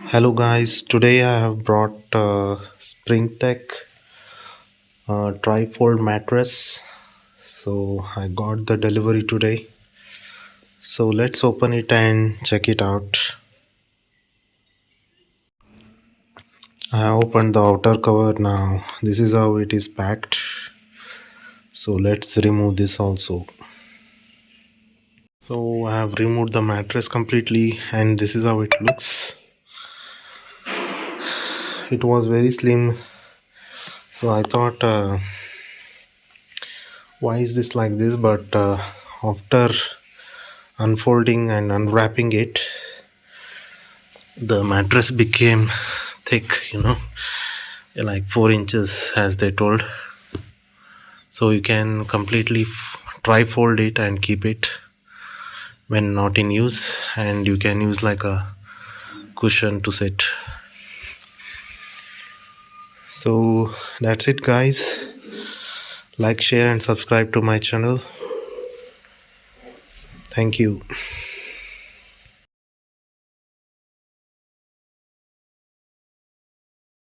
Hello guys, today I have brought Springtek trifold mattress. So I got the delivery today. So let's open it and check it out. I opened the outer cover now. This is how it is packed. So let's remove this also. So I have removed the mattress completely and this is how it looks. It was very slim. So I thought why is this like this, but after unfolding and unwrapping it, the mattress became thick, like 4 inches as they told. So you can completely tri-fold it and keep it when not in use, and you can use like a cushion to sit. So that's it guys. Like, share and subscribe to my channel. Thank you.